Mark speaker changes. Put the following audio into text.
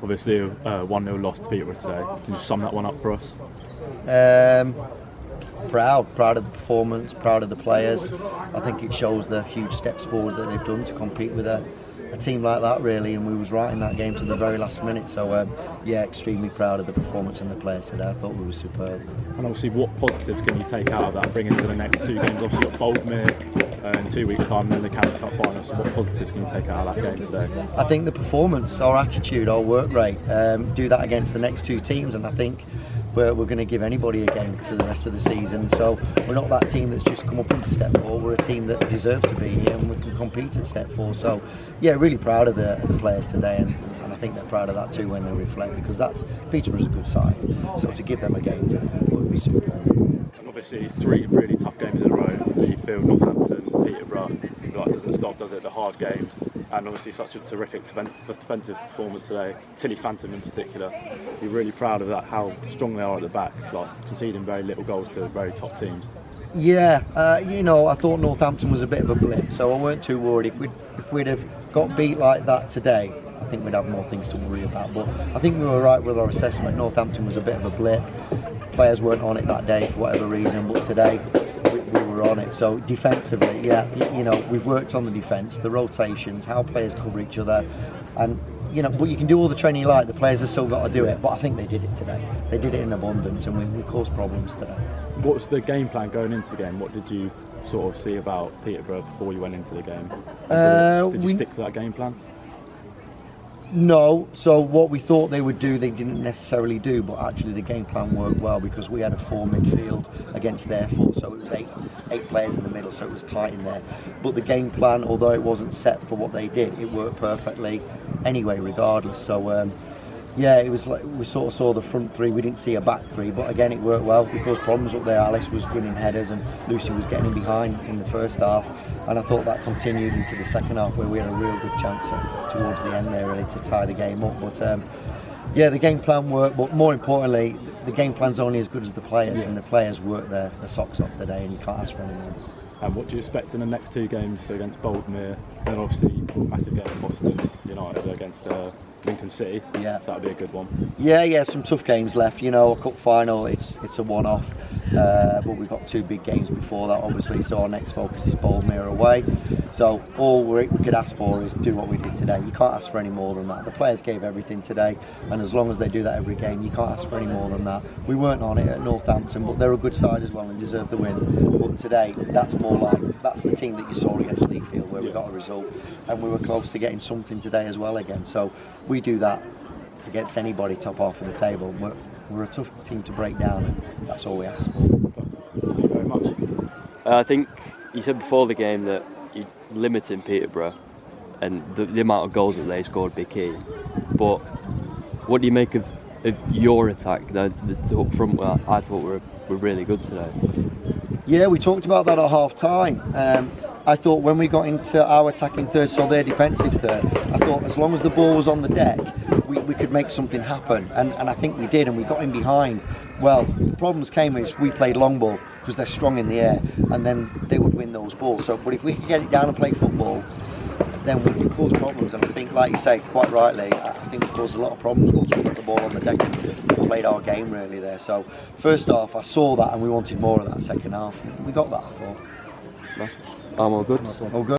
Speaker 1: Obviously, a 1-0 loss to Peterborough today. Can you sum that one up for us?
Speaker 2: Proud of the performance, proud of the players. I think it shows the huge steps forward that they've done to compete with a team like that, really, and we was right in that game to the very last minute. So yeah, extremely proud of the performance and the players today. I thought we were superb.
Speaker 1: And obviously, what positives can you take out of that, bring into the next two games? Obviously, you've got Boldmere in 2 weeks' time, and then the County Cup final. So what positives can you take out of that game today?
Speaker 2: I think the performance, our attitude, our work rate, do that against the next two teams, and I think we're going to give anybody a game for the rest of the season. So we're not that team that's just come up into step four. We're a team that deserves to be here and we can compete at step four. So yeah, really proud of the players today, and I think they're proud of that too when they reflect, because that's Peterborough's a good side. So to give them a game today, I thought would be super.
Speaker 1: And obviously, it's 3 really tough games in a row. League, Northampton, Peterborough. Like, doesn't stop, does it? The hard games. And obviously such a terrific defensive performance today. Tilly Phantom in particular. You're really proud of that, how strong they are at the back, like conceding very little goals to very top teams.
Speaker 2: Yeah, I thought Northampton was a bit of a blip, so I weren't too worried. If we'd have got beat like that today, I think we'd have more things to worry about. But I think we were right with our assessment. Northampton was a bit of a blip. Players weren't on it that day for whatever reason, but today we were on it. So defensively, yeah, we've worked on the defence, the rotations, how players cover each other, and but you can do all the training you like. The players have still got to do it, but I think they did it today. They did it in abundance, and we caused problems today.
Speaker 1: What was the game plan going into the game? What did you sort of see about Peterborough before you went into the game? Did you stick to that game plan?
Speaker 2: No, so what we thought they would do, they didn't necessarily do, but actually the game plan worked well because we had a 4 midfield against their 4, so it was eight players in the middle, so it was tight in there. But the game plan, although it wasn't set for what they did, it worked perfectly anyway, regardless. So yeah, it was like we sort of saw the front 3, we didn't see a back 3, but again it worked well. We caused problems up there. Alice was winning headers and Lucy was getting in behind in the first half, and I thought that continued into the second half where we had a real good chance towards the end there really to tie the game up. But yeah, the game plan worked, but more importantly the game plan's only as good as the players, and the players worked their socks off today, and you can't ask for any more.
Speaker 1: And what do you expect in the next 2 games, so against Boldmere, and obviously massive game at Boston United against Lincoln City?
Speaker 2: Yeah,
Speaker 1: so that'll be a good one.
Speaker 2: Yeah, some tough games left. A cup final, it's a one-off, but we've got 2 big games before that, obviously. So our next focus is Boldmere away. So all we could ask for is do what we did today. You can't ask for any more than that. The players gave everything today, and as long as they do that every game, you can't ask for any more than that. We weren't on it at Northampton, but they're a good side as well and deserve the win. But today, that's the team that you saw against Leafield, where we got a result, and we were close to getting something today as well again. So we do that against anybody top half of the table. We're a tough team to break down, and that's all we ask for.
Speaker 1: Thank you very much.
Speaker 3: I think you said before the game that you're limiting Peterborough, and the amount of goals that they scored would be key. But what do you make of your attack? The up front, I thought were really good today.
Speaker 2: Yeah, we talked about that at half time. I thought when we got into our attacking third, so their defensive third, I thought as long as the ball was on the deck, we could make something happen, and I think we did, and we got in behind. Well, the problems came as we played long ball because they're strong in the air, and then they would win those balls. So, but if we could get it down and play football, then we can cause problems. And I think, like you say, quite rightly, I think we caused a lot of problems once we got the ball on the deck and played our game really there. So first half, I saw that, and we wanted more of that second half. We got that, I thought.
Speaker 3: I'm all good.
Speaker 2: All good.